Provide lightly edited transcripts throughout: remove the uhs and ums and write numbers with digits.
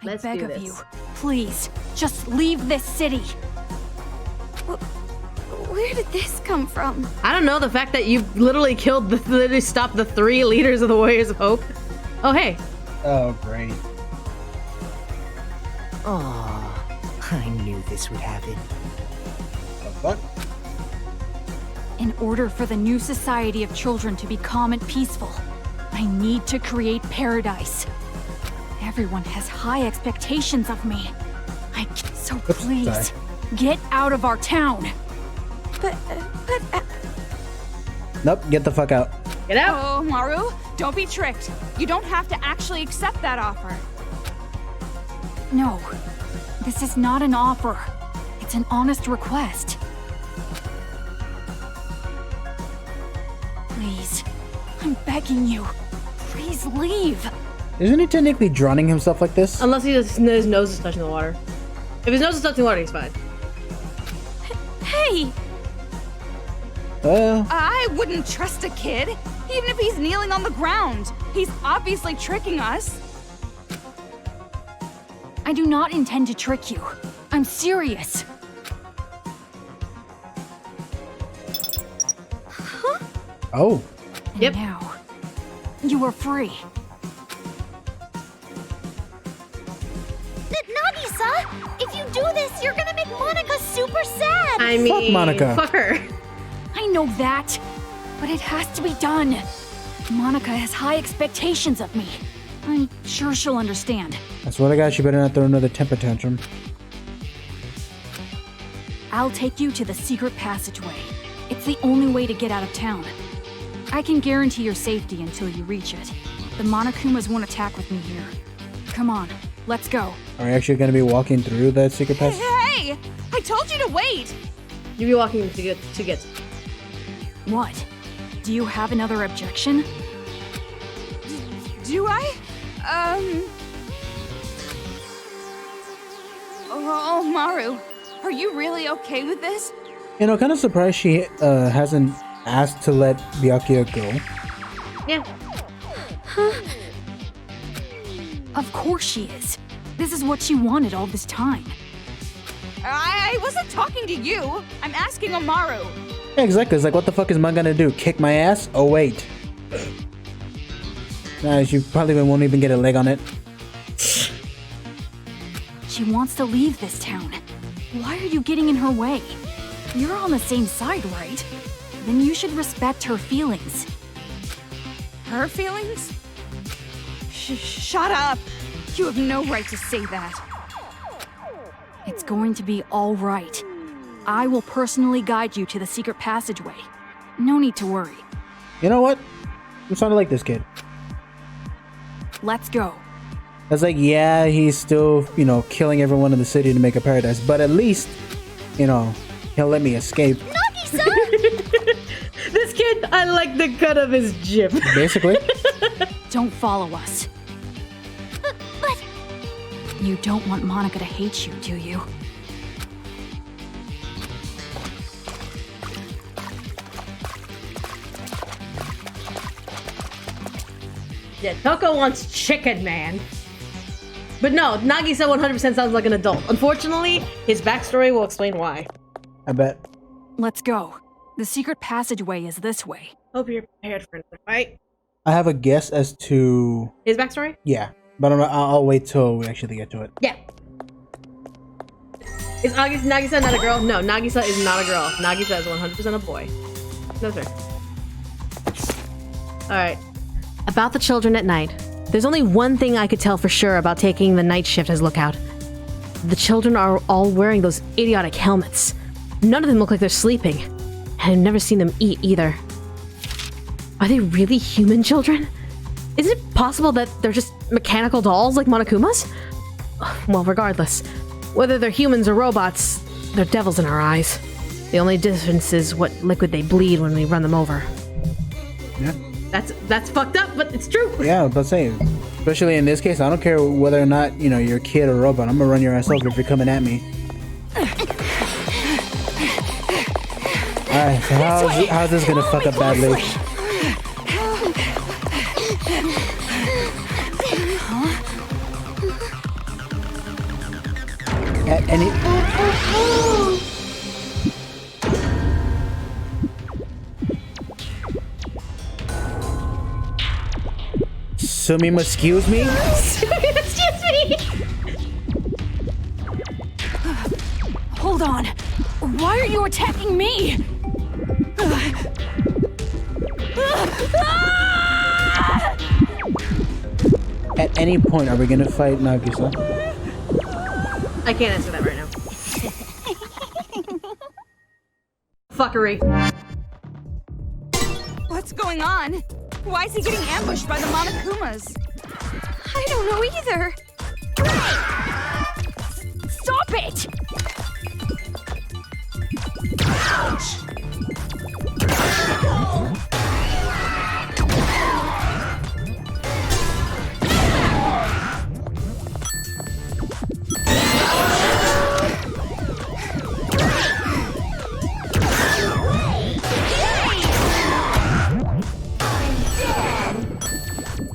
I beg of you, please, just leave this city. Where did this come from? I don't know, the fact that you literally literally stopped the 3 leaders of the Warriors of Hope. Oh, hey. Oh, great. Aw, I knew this would happen. The fuck? In order for the new society of children to be calm and peaceful, I need to create paradise. Everyone has high expectations of me. So please, get out of our town. But Nope, get the fuck out. Get out. Oh, Maru, don't be tricked. You don't have to actually accept that offer. no, this is not an offer. It's an honest request. Please, I'm begging you. Please leave. Isn't he technically drowning himself like this? Unless his nose is touching the water. If his nose is touching the water, he's fine. Hey! I wouldn't trust a kid, even if he's kneeling on the ground. He's obviously tricking us. I do not intend to trick you. I'm serious. Oh. And Yep. now, you are free. Nagisa, if you do this, you're gonna make Monica super sad. I mean, Fuck Monica. Fuck her. I know that, but it has to be done. Monica has high expectations of me. I'm sure she'll understand. I swear to God, she better not throw another temper tantrum. I'll take you to the secret passageway. It's the only way to get out of town. I can guarantee your safety until you reach it. The Monokumas won't attack with me here. Come on, let's go. Are we actually going to be walking through that secret passage? Hey! I told you to wait! You be walking to get. What? Do you have another objection? Do I? Oh, Maru, are you really okay with this? You know, kind of surprised she hasn't asked to let Byakuya go. Yeah. Of course she is. This is what she wanted all this time. I wasn't talking to you. I'm asking Amaru. Yeah, exactly. It's like, what the fuck is Mom gonna do? Kick my ass? Oh, wait. Nah, she probably won't even get a leg on it. She wants to leave this town. Why are you getting in her way? You're on the same side, right? Then you should respect her feelings. Her feelings? Shut up. You have no right to say that. It's going to be all right. I will personally guide you to the secret passageway. No need to worry. You know what? I'm starting to like this kid. Let's go. It's like, yeah, he's still, you know, killing everyone in the city to make a paradise, but at least, you know, he'll let me escape. Nagisa! This kid, I like the cut of his jib. Basically. Don't follow us. But You don't want Monica to hate you, do you? Yeah, Toko wants chicken, man. But no, Nagisa 100% sounds like an adult. Unfortunately, his backstory will explain why. I bet. Let's go. The secret passageway is this way. Hope you're prepared for another fight. I have a guess as to... His backstory? Yeah, but I'll wait till we actually get to it. Yeah. Is Nagisa not a girl? No, Nagisa is not a girl. Nagisa is 100% a boy. No, sir. Alright. About the children at night. There's only one thing I could tell for sure about taking the night shift as lookout. The children are all wearing those idiotic helmets. None of them look like they're sleeping. And I've never seen them eat either. Are they really human children? Is it possible that they're just mechanical dolls like Monokumas? Well, regardless, whether they're humans or robots, they're devils in our eyes. The only difference is what liquid they bleed when we run them over. Yeah. That's fucked up, but it's true. Yeah, I was about to say, especially in this case, I don't care whether or not, you know, you're a kid or a robot. I'm gonna run your ass over if you're coming at me. Alright, so how's this gonna fuck up badly? At any... Sumima, excuse me? Excuse me! Hold on. Why are you attacking me? At any point, are we gonna fight Nagisa? I can't answer that right now. Fuckery. What's going on? Why is he getting ambushed by the Monokumas? I don't know either. Stop it!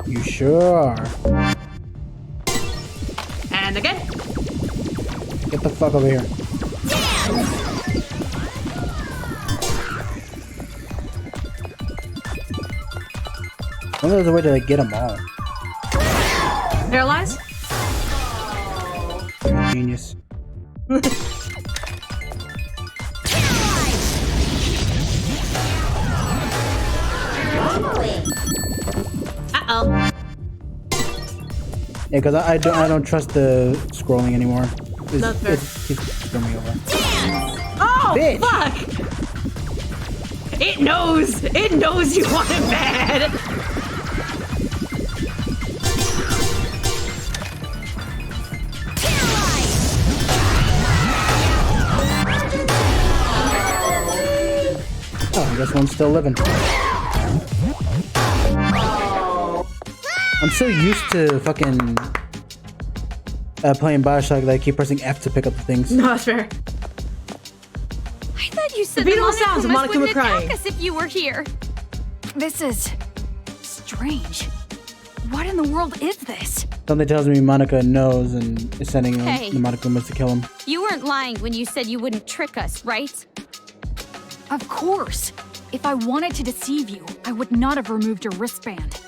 You sure are. And again. Get the fuck over here. I wonder if there's a way to like, get them all. Paralyzed? You're a genius. Uh-oh. Yeah, because I don't trust the scrolling anymore. That's fair. It keeps screwing me over. Oh, Bitch. fuck! It knows! It knows you want it bad! Oh, I guess one's still living. I'm so used to fucking playing Bioshock that I keep pressing F to pick up the things. No, that's fair. I thought you said The beautiful sounds of Monokumas Monokuma wouldn't crying. attack us if you were here. This is strange. What in the world is this? Something tells me Monica knows and is sending Hey. the Monokumas to kill him. You weren't lying when you said you wouldn't trick us, right? Of course. If I wanted to deceive you, I would not have removed your wristband.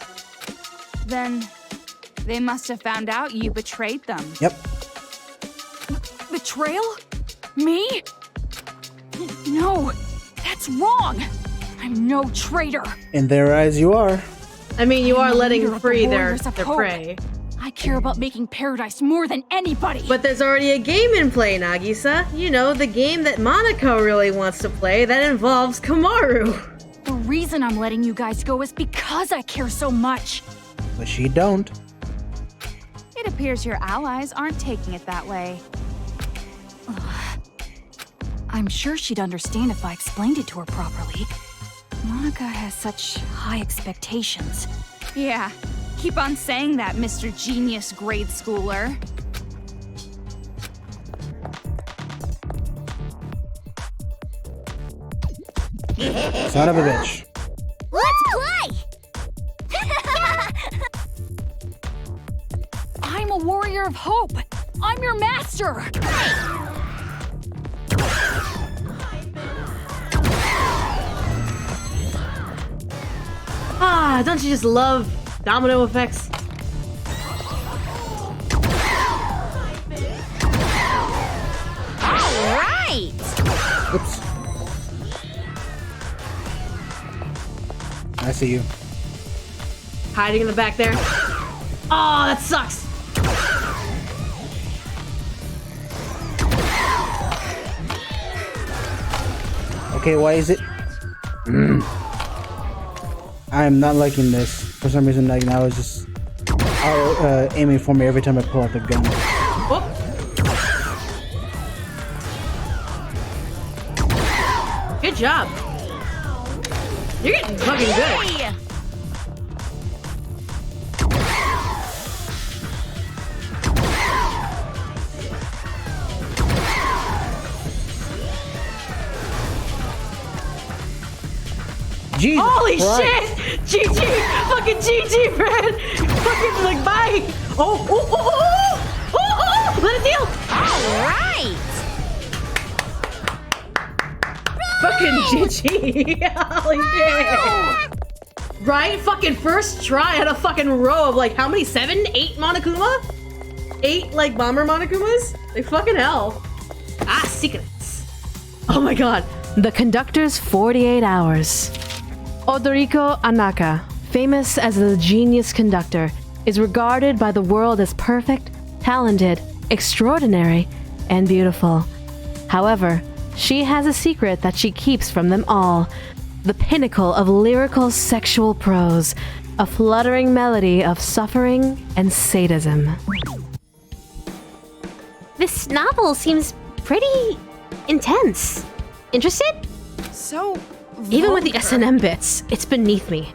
Then they must have found out you betrayed them. Yep. Betrayal? Me? No, that's wrong. I'm no traitor. In their eyes, you are. I mean, you are I'm the letting leader of free the their Warriors of Hope. prey. I care about making paradise more than anybody. But there's already a game in play, Nagisa. You know, the game that Monaco really wants to play that involves Kamaru. The reason I'm letting you guys go is because I care so much. But she don't. It appears your allies aren't taking it that way. I'm sure she'd understand if I explained it to her properly. Monica has such high expectations. Yeah, keep on saying that, Mr. Genius grade schooler. Son of a bitch. Let's play! I'm a warrior of hope. I'm your master. Ah, don't you just love domino effects? All right! Oops. I see you. Hiding in the back there. Oh, that sucks. Okay, why is it? I'm not liking this. For some reason, like now it's just aiming for me every time I pull out the gun. Oh. Good job. You're getting fucking good. Hey! Jesus Holy Christ. shit! GG! Fucking GG, Brad! Fucking like bye! Oh, oh, oh, oh, oh, oh, oh, let it deal! All right! GG. Holy shit. Right? Fucking first try at a fucking row of like how many? 7? 8 Monokuma? 8 like bomber Monokumas? Like fucking hell. Ah, secrets. Oh my god. The conductor's 48 hours. Odoriko Anaka, famous as the genius conductor, is regarded by the world as perfect, talented, extraordinary, and beautiful. However, she has a secret that she keeps from them all. The pinnacle of lyrical sexual prose, a fluttering melody of suffering and sadism. This novel seems pretty intense. Interested? So Even with the vulgar. S&M bits, it's beneath me.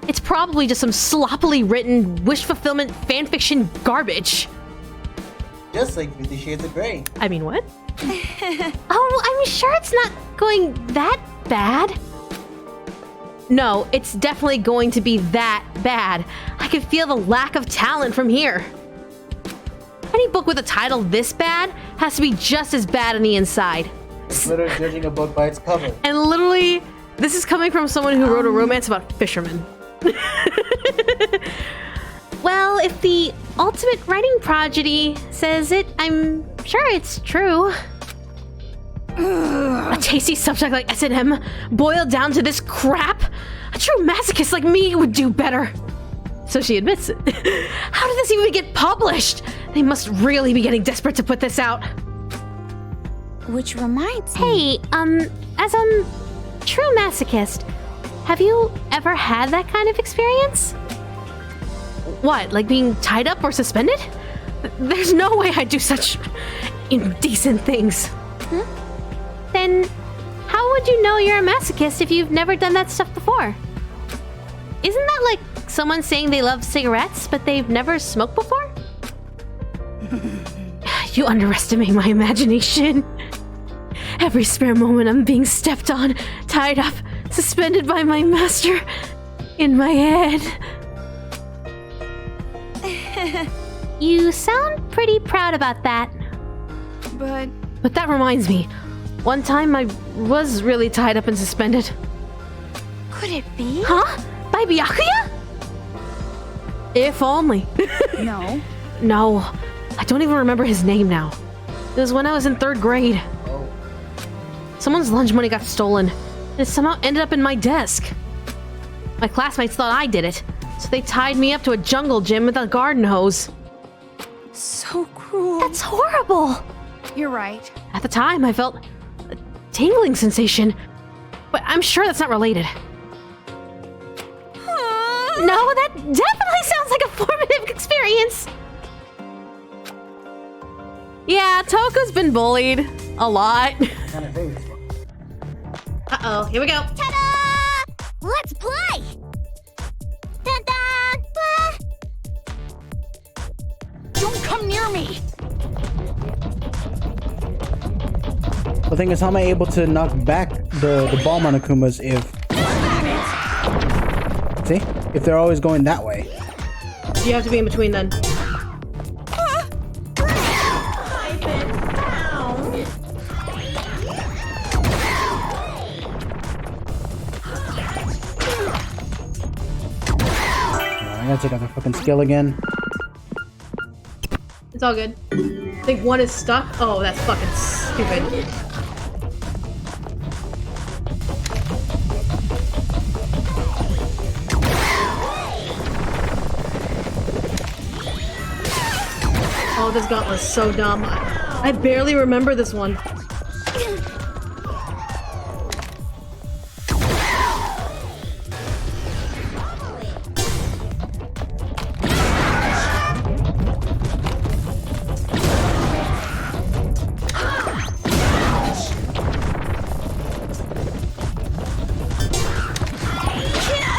It's probably just some sloppily written, wish fulfillment fanfiction garbage. Just like 50 Shades of Grey. I mean, what? Oh, I'm sure it's not going that bad. No, it's definitely going to be that bad. I can feel the lack of talent from here. Any book with a title this bad has to be just as bad on the inside. It's literally judging a book by its cover. And literally, this is coming from someone who wrote a romance about fishermen. Well, if the ultimate writing prodigy says it, I'm sure it's true. A tasty subject like S&M boiled down to this crap? A true masochist like me would do better. So she admits it. How did this even get published? They must really be getting desperate to put this out. Which reminds me. Hey, as a true masochist, have you ever had that kind of experience? What, like being tied up or suspended? There's no way I'd do such indecent things. Then how would you know you're a masochist if you've never done that stuff before? Isn't that like someone saying they love cigarettes but they've never smoked before? You underestimate my imagination. Every spare moment I'm being stepped on, tied up, suspended by my master in my head. You sound pretty proud about that. But that reminds me, one time I was really tied up and suspended. Could it be? Huh? By Byakuya? If only. No. No, I don't even remember his name now. It was when I was in 3rd grade. Someone's lunch money got stolen, and it somehow ended up in my desk. My classmates thought I did it, so they tied me up to a jungle gym with a garden hose. So cruel. That's horrible. You're right. At the time, I felt a tingling sensation, but I'm sure that's not related. No, that definitely sounds like a formative experience. Yeah, Toko's been bullied a lot. Kind of thing. Uh-oh, here we go. Ta-da! Let's play! Ta-da! Don't come near me. The thing is, how am I able to knock back the ball Monokumas if... See? If they're always going that way. You have to be in between then. I gotta take out the fucking skill again. It's all good. I think one is stuck. Oh, that's fucking stupid. Oh, this gauntlet's so dumb. I barely remember this one.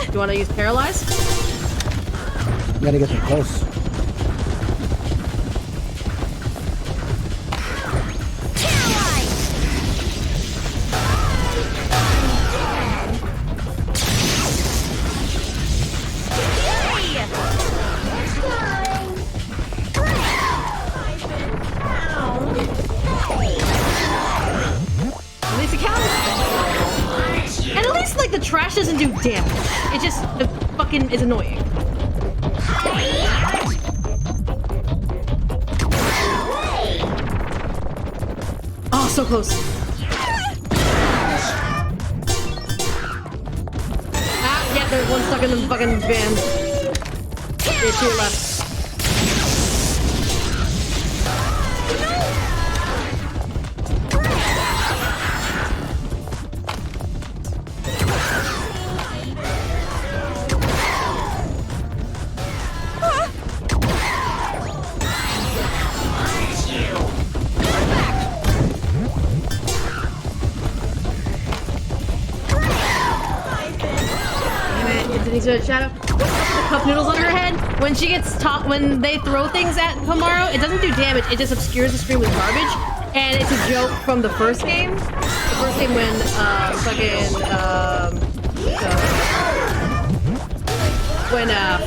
Do you want to use Paralyze? You gotta get them close. At least it counts. trash doesn't do damage. It just fucking is annoying. Oh, so close. Ah, yeah, there's one stuck in the fucking van. Yeah, to your left. Shadow. The cup noodles on her head. When she gets when they throw things at Komaru, it doesn't do damage. It just obscures the screen with garbage. And it's a joke from the first game. The first game when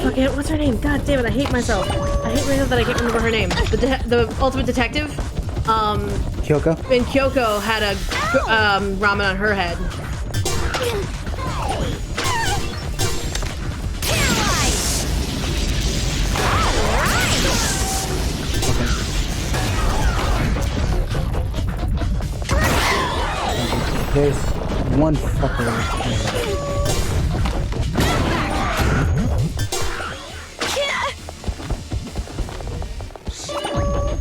fucking what's her name? God damn it! I hate myself. I hate myself that I can't remember her name. The ultimate detective. Kyoko. And Kyoko had a ramen on her head. There's one fucker.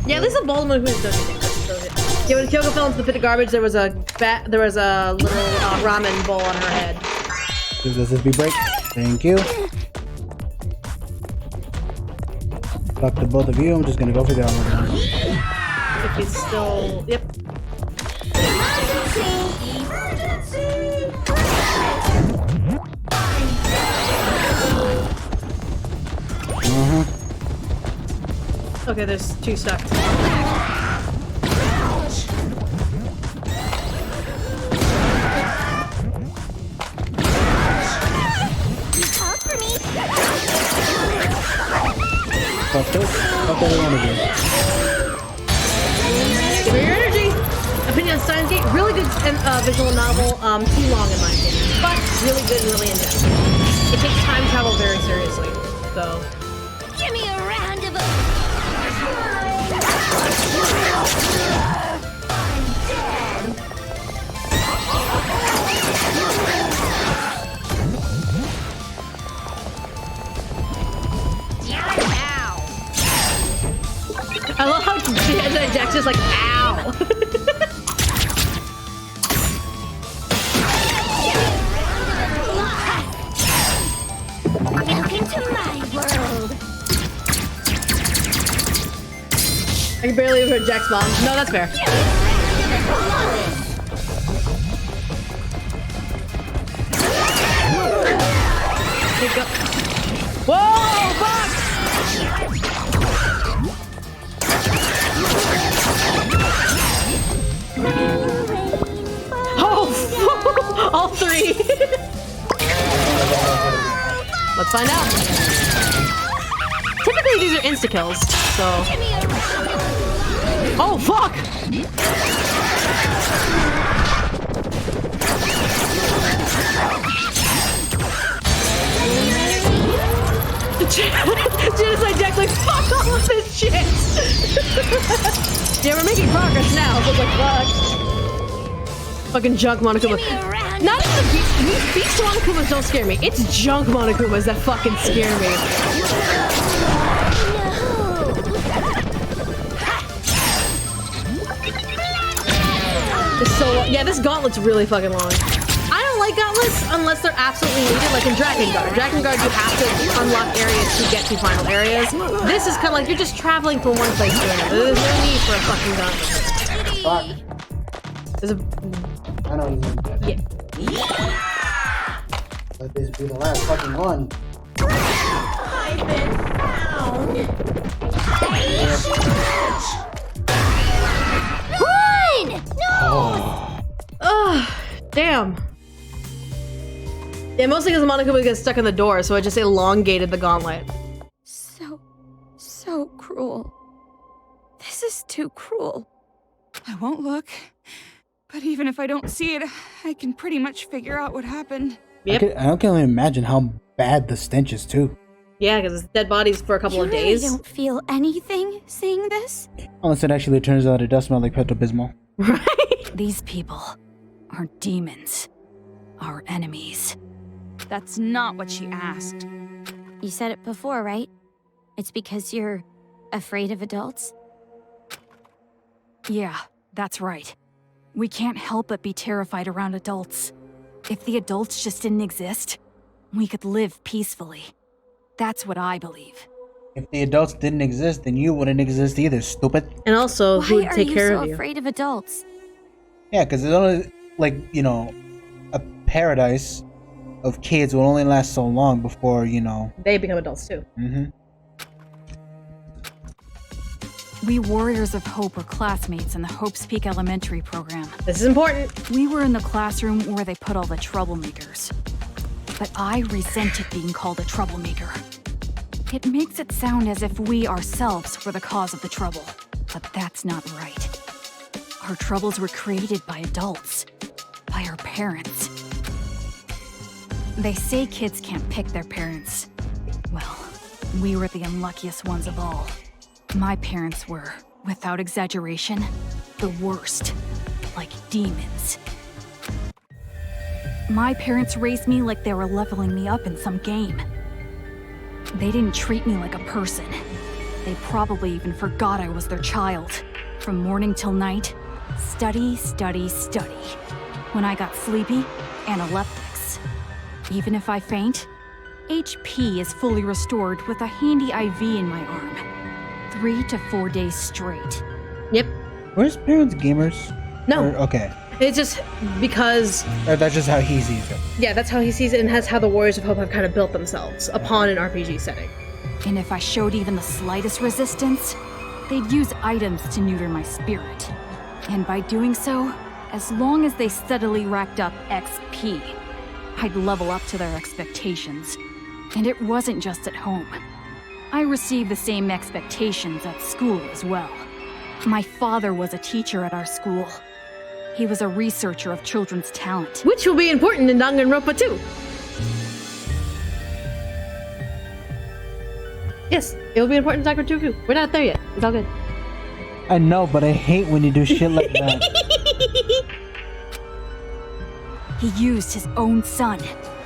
Yeah, at least the bald one who does it. Yeah, when Kyoko fell into the pit of garbage, there was a little ramen bowl on her head. Does this be break? Thank you. Fuck the both of you. I'm just gonna go for the other one. If he's still, yep. Okay, there's two stuck. Fuck this. Fuck every one of you. Give me your energy! Opinion on Steins Gate, really good visual novel, too long in my opinion, but really good and really in-depth. It takes time travel very seriously, so. Give me a round of I love how Jack's just like, ow! Welcome to my world. I can barely even hear Jack's mom. No, that's fair. Whoa, fuck! Oh, all three. Let's find out. Typically these are insta-kills, so. Oh, fuck! Genocide Jack's like, fuck all of this shit! Yeah, we're making progress now, but like, fuck. Fucking junk Monokumas. Not even the beast Monokumas don't scare me. It's junk Monokumas that fucking scare me. It's so long. Yeah, this gauntlet's really fucking long. I don't like gauntlets unless they're absolutely needed, like in Drakengard. Drakengard, you have to unlock areas to get to final areas. This is kind of like you're just traveling from one place to another. There's no need for a fucking gauntlet. Fuck. There's a... I know he's in dead. Yeah. Let this be the last fucking one. I've been found. Run! No! Ugh. Damn. Yeah, mostly because the Monokuma gets stuck in the door, so I just elongated the gauntlet. So cruel. This is too cruel. I won't look. But even if I don't see it, I can pretty much figure out what happened. Yep. I can only imagine how bad the stench is too. Yeah, because it's dead bodies for a couple of days. You really don't feel anything seeing this? Unless it actually turns out it does smell like Pepto-Bismol. Right? These people are demons. Our enemies. That's not what she asked. You said it before, right? It's because you're afraid of adults? Yeah, that's right. We can't help but be terrified around adults. If the adults just didn't exist, we could live peacefully. That's what I believe. If the adults didn't exist, then you wouldn't exist either, stupid. And also, who would take care of Why are you you? so afraid of adults? Yeah, because it's only, like, you know, a paradise of kids will only last so long before, you know... They become adults too. Mm-hmm. We Warriors of Hope were classmates in the Hope's Peak Elementary program. This is important. We were in the classroom where they put all the troublemakers. But I resented being called a troublemaker. It makes it sound as if we ourselves were the cause of the trouble, but that's not right. Our troubles were created by adults, by our parents. They say kids can't pick their parents. Well, we were the unluckiest ones of all. My parents were, without exaggeration, the worst, like demons. My parents raised me like they were leveling me up in some game. They didn't treat me like a person. They probably even forgot I was their child. From morning till night, study, study, study. When I got sleepy, analeptics. Even if I faint, HP is fully restored with a handy IV in my arm. 3 to 4 days straight. Yep. Where's parents gamers? No. Okay. It's just because, Or that's just how he sees it. yeah, that's how he sees it, and that's how the Warriors of Hope have kind of built themselves upon an RPG setting. And if I showed even the slightest resistance, they'd use items to neuter my spirit. And by doing so, as long as they steadily racked up XP, I'd level up to their expectations. And it wasn't just at home. I received the same expectations at school as well. My father was a teacher at our school. He was a researcher of children's talent. Which will be important in DanganRonpa too. Yes, it will be important in DanganRonpa too. We're not there yet. It's all good. I know, but I hate when you do shit like that. He used his own son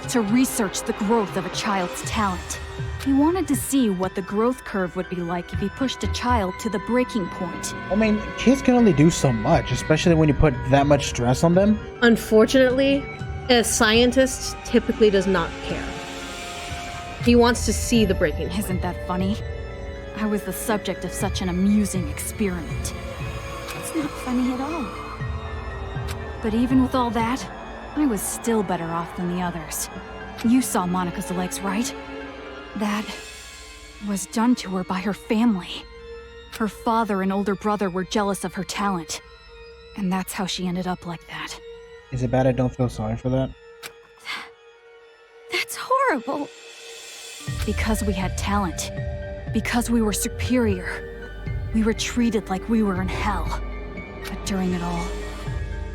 to research the growth of a child's talent. He wanted to see what the growth curve would be like if he pushed a child to the breaking point. I mean, kids can only do so much, especially when you put that much stress on them. Unfortunately, a scientist typically does not care. He wants to see the breaking point. Isn't that funny? I was the subject of such an amusing experiment. It's not funny at all. But even with all that, I was still better off than the others. You saw Monica's legs, right? That was done to her by her family. Her father and older brother were jealous of her talent. And that's how she ended up like that. Is it bad I don't feel sorry for that? That's horrible. Because we had talent. Because we were superior. We were treated like we were in hell. But during it all,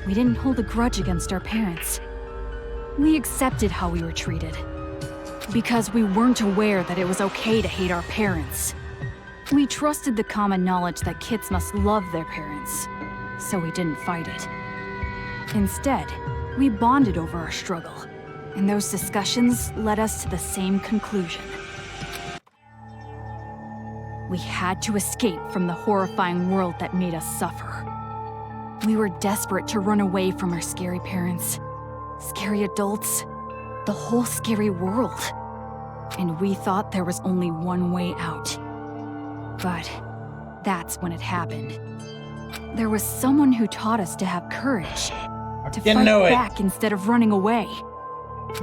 we didn't hold a grudge against our parents. We accepted how we were treated. Because we weren't aware that it was okay to hate our parents. We trusted the common knowledge that kids must love their parents, so we didn't fight it. Instead, we bonded over our struggle, and those discussions led us to the same conclusion. We had to escape from the horrifying world that made us suffer. We were desperate to run away from our scary parents, scary adults, the whole scary world. And we thought there was only one way out. But that's when it happened. There was someone who taught us to have courage, to fight back instead of running away.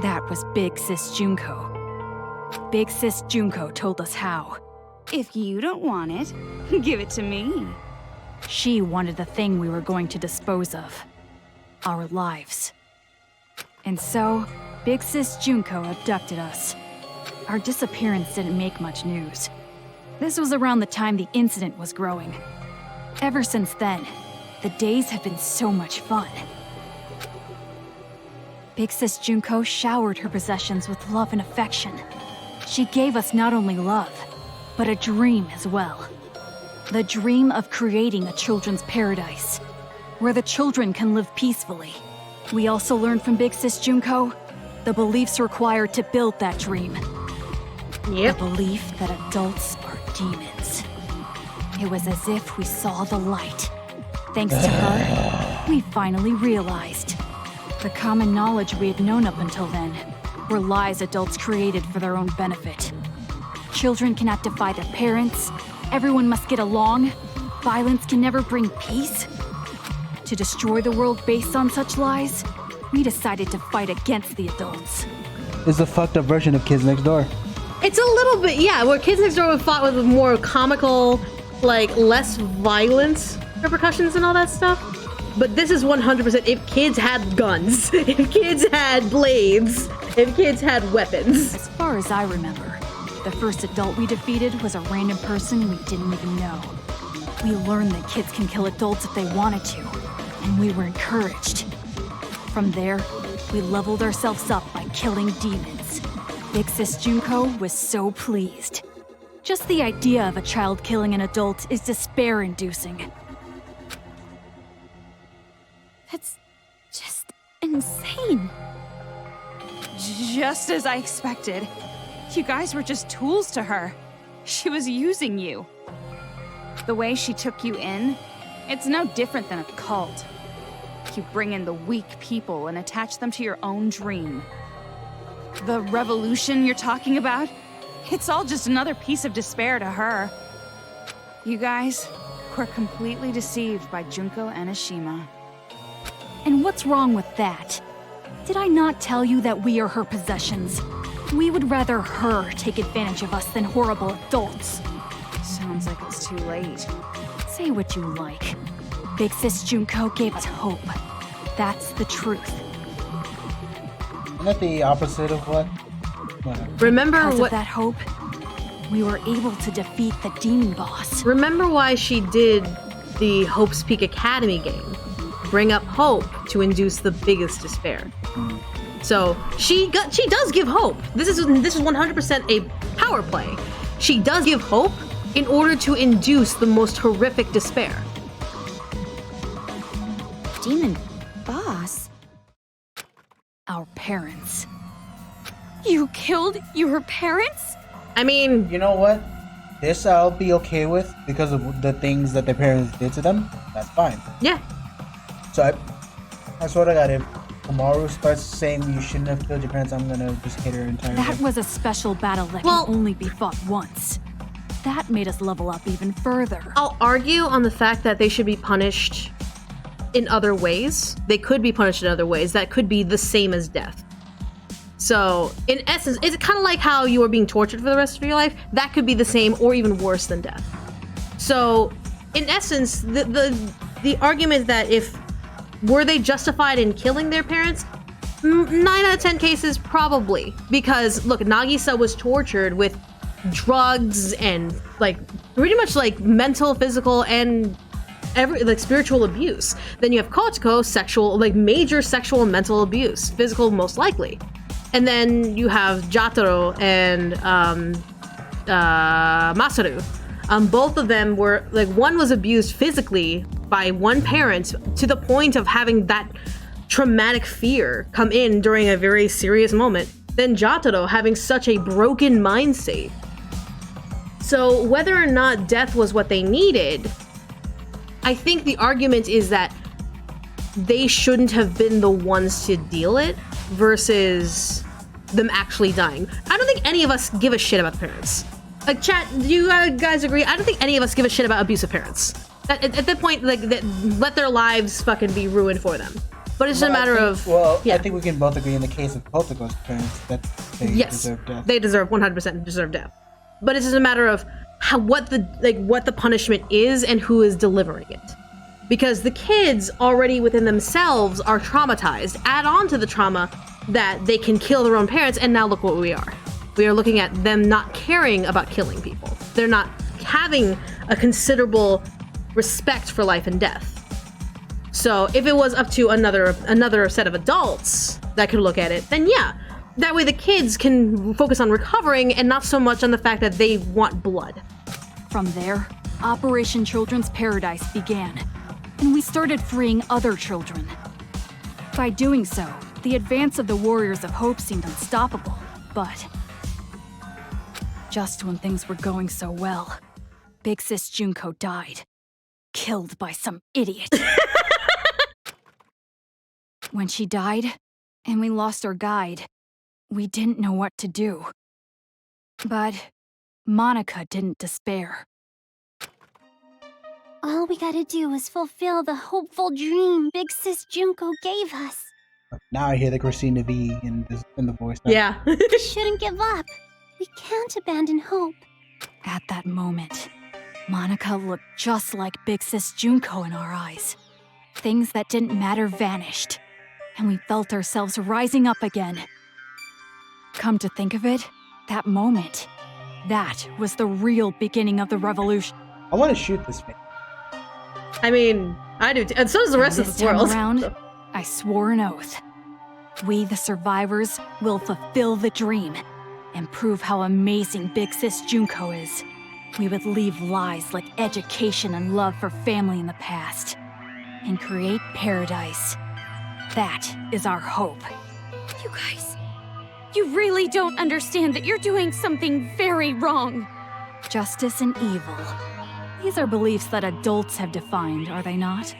That was Big Sis Junko. Big Sis Junko told us how. If you don't want it, give it to me. She wanted the thing we were going to dispose of. Our lives. And so, Big Sis Junko abducted us. Our disappearance didn't make much news. This was around the time the incident was growing. Ever since then, the days have been so much fun. Big Sis Junko showered her possessions with love and affection. She gave us not only love, but a dream as well. The dream of creating a children's paradise, where the children can live peacefully. We also learned from Big Sis Junko the beliefs required to build that dream. Yep. The belief that adults are demons. It was as if we saw the light. Thanks to her, we finally realized. The common knowledge we had known up until then were lies adults created for their own benefit. Children cannot defy their parents, everyone must get along, violence can never bring peace. To destroy the world based on such lies, we decided to fight against the adults. It's a fucked up version of Kids Next Door. It's a little bit, yeah, where Kids Next Door would fought with more comical, like, less violence repercussions and all that stuff. But this is 100% if kids had guns, if kids had blades, if kids had weapons. As far as I remember, the first adult we defeated was a random person we didn't even know. We learned that kids can kill adults if they wanted to, and we were encouraged. From there, we leveled ourselves up by killing demons. Big Sis Junko was so pleased. Just the idea of a child killing an adult is despair-inducing. That's just insane. Just as I expected. You guys were just tools to her. She was using you. The way she took you in, it's no different than a cult. You bring in the weak people and attach them to your own dream. The revolution you're talking about, it's all just another piece of despair to her. You guys were completely deceived by Junko and Ashima. And what's wrong with that? Did I not tell you that we are her possessions? We would rather her take advantage of us than horrible adults. Sounds like it's too late. Say what you like. Big Sis Junko gave us hope. That's the truth. Isn't that the opposite of what? Remember Because what? of that hope, we were able to defeat the demon boss. Remember why she did the Hope's Peak Academy game? Bring up hope to induce the biggest despair. So she does give hope. This is 100% a power play. She does give hope in order to induce the most horrific despair. Demon boss? Our parents. You killed your parents? I mean, You know what? This I'll be okay with because of the things that their parents did to them. That's fine. yeah. So I sort of got it. Tomorrow starts saying you shouldn't have killed your parents. I'm gonna just hate her entirely. That was a special battle that Well- can only be fought once. That made us level up even further. I'll argue on the fact that they should be punished in other ways. They could be punished in other ways that could be the same as death. So, in essence, it's kind of like how you are being tortured for the rest of your life. That could be the same or even worse than death. So, in essence, the argument that if were they justified in killing their parents, 9 out of 10 cases probably, because look, Nagisa was tortured with drugs and like pretty much like mental, physical, and spiritual abuse. Then you have Kotoko, sexual, like major sexual and mental abuse, physical most likely. And then you have Jotaro and Masaru. Both of them were like, one was abused physically by one parent to the point of having that traumatic fear come in during a very serious moment. Then Jotaro having such a broken mind state. So whether or not death was what they needed, I think the argument is that they shouldn't have been the ones to deal it versus them actually dying. I don't think any of us give a shit about the parents. Like, chat, do you guys agree? I don't think any of us give a shit about abusive parents. At that point, like, let their lives fucking be ruined for them. But it's just a matter of... Well, yeah. I think we can both agree in the case of Kotoko's parents that they deserve death. They deserve 100% deserve death. But it's just a matter of what the punishment is and who is delivering it. Because the kids already within themselves are traumatized. Add on to the trauma that they can kill their own parents, and now look what we are. We are looking at them not caring about killing people. They're not having a considerable respect for life and death. So if it was up to another set of adults that could look at it, then yeah. That way the kids can focus on recovering and not so much on the fact that they want blood. From there, Operation Children's Paradise began, and we started freeing other children. By doing so, the advance of the Warriors of Hope seemed unstoppable, but just when things were going so well, Big Sis Junko died, killed by some idiot. When she died, and we lost our guide, we didn't know what to do. But Monica didn't despair. All we gotta do is fulfill the hopeful dream Big Sis Junko gave us. Now I hear the Christina V in the voice. Yeah. We shouldn't give up. We can't abandon hope. At that moment, Monica looked just like Big Sis Junko in our eyes. Things that didn't matter vanished, and we felt ourselves rising up again. Come to think of it, that moment, that was the real beginning of the revolution. I want to shoot this man. I mean, I do too. And so does the rest of This the time world. around, I swore an oath. We, the survivors, will fulfill the dream and prove how amazing Big Sis Junko is. We would leave lies like education and love for family in the past and create paradise. That is our hope. You guys, you really don't understand that you're doing something very wrong. Justice and evil. These are beliefs that adults have defined, are they not?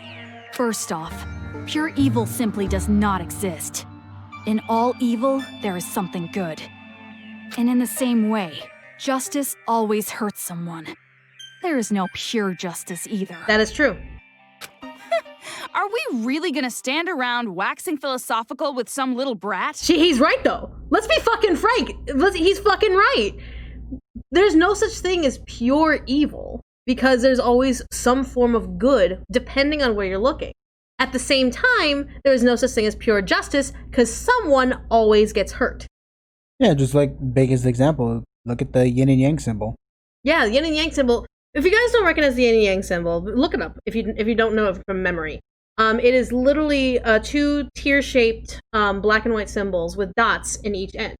First off, pure evil simply does not exist. In all evil, there is something good. And in the same way, justice always hurts someone. There is no pure justice either. That is true. Are we really gonna stand around waxing philosophical with some little brat? He's right though. Let's be fucking frank. He's fucking right. There's no such thing as pure evil because there's always some form of good depending on where you're looking. At the same time, there is no such thing as pure justice because someone always gets hurt. Yeah, just like biggest example. Look at the yin and yang symbol. Yeah, the yin and yang symbol. If you guys don't recognize the yin and yang symbol, look it up if you don't know it from memory. It is literally two tear-shaped black and white symbols with dots in each end.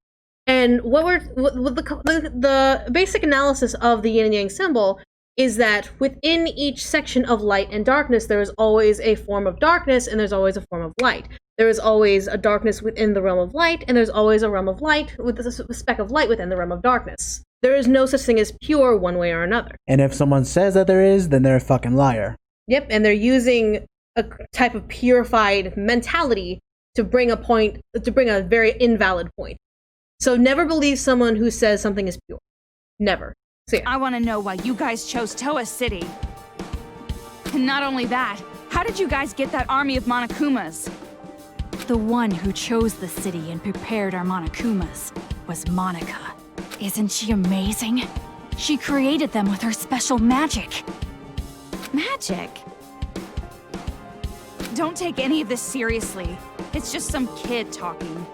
And the basic analysis of the yin and yang symbol is that within each section of light and darkness, there is always a form of darkness and there's always a form of light. There is always a darkness within the realm of light, and there's always a realm of light with a speck of light within the realm of darkness. There is no such thing as pure one way or another. And if someone says that there is, then they're a fucking liar. Yep, and they're using a type of purified mentality to bring a very invalid point. So never believe someone who says something is pure. Never. So yeah. I want to know why you guys chose Toa City. And not only that, how did you guys get that army of Monokumas? The one who chose the city and prepared our Monokumas was Monica. Isn't she amazing? She created them with her special magic. Magic? Don't take any of this seriously. It's just some kid talking.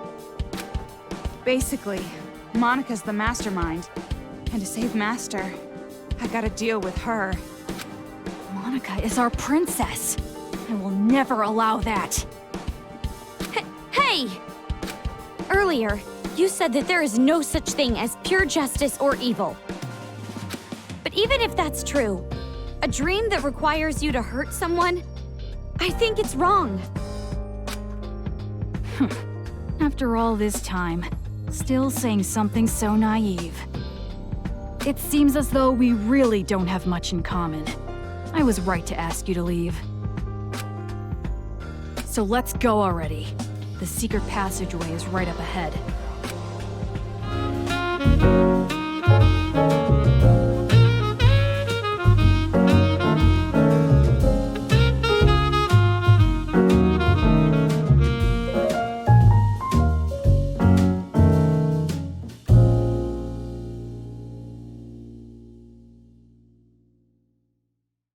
Basically, Monica's the mastermind. And to save Master, I gotta deal with her. Monica is our princess. I will never allow that. Hey! Earlier, you said that there is no such thing as pure justice or evil. But even if that's true, a dream that requires you to hurt someone, I think it's wrong. After all this time, still saying something so naive. It seems as though we really don't have much in common. I was right to ask you to leave. So let's go already. The secret passageway is right up ahead.